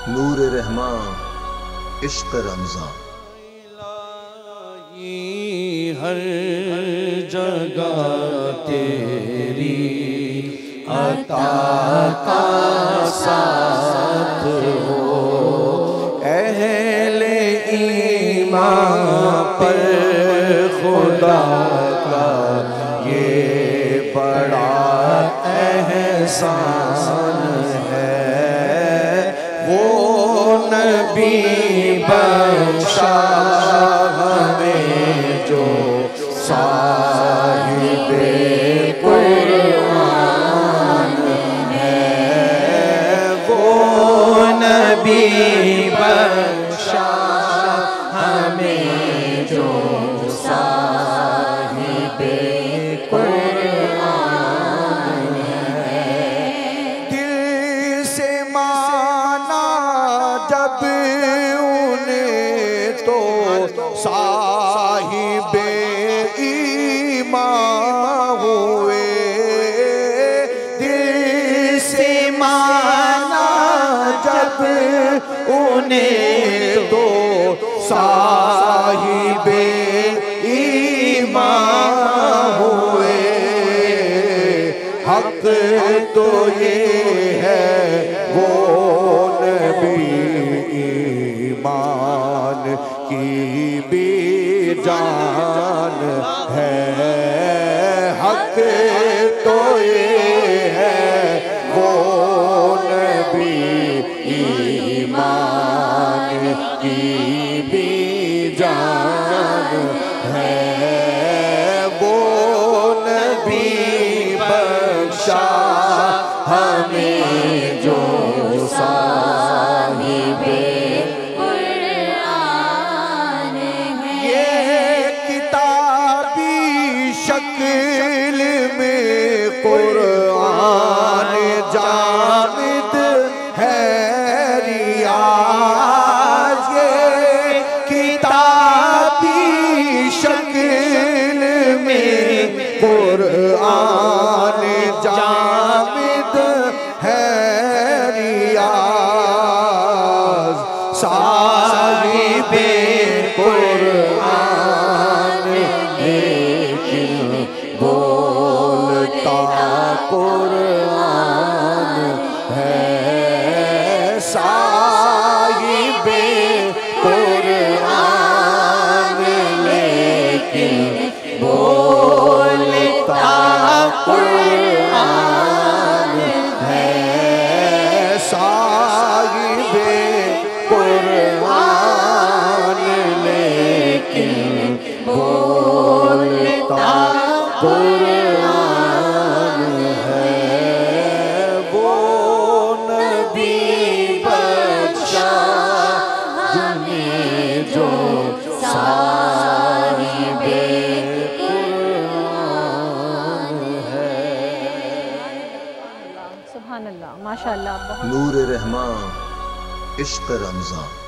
نور رحماں عشق رمضان۔ ہر جگہ تیری عطا کا ساتھ ہو، اہل ایمان پر خدا کا یہ بڑا احسان ہے۔ وہ نبی بخشا ہمیں جو صاحب قرآن ہے، وہ نبی بخشا ہمیں جو صاحب قرآن ہے۔ دل سے مانا جب انہیں تو صاحب ایمان ہوئے، دل سے مانا جب انہیں تو صاحب ایمان ہوئے۔ حق تو یہ ہے وہ نبی ایمان کی بھی جان ہے۔ حق تو یہ ہے وہ نبی ایمان کی بھی جان ہے۔ وہ نبی بخشا ہمیں جو صاحب شکل میں قرآن جامد ہے ریاض، یہ کتابی شکل میں قرآن جامد ہے ریاض۔ صاحب قرآن لیکن بولتا قرآن ہے۔ صاحب قرآن لیکن بولتا قرآن ہے۔ صاحب قرآن لیکن بولتا قرآن ہے۔ وہ نبی بخشا ہمیں جو صاحب قرآن ہے۔ سبحان اللہ، ماشاء اللہ۔ نور رحماں عشق رمضان۔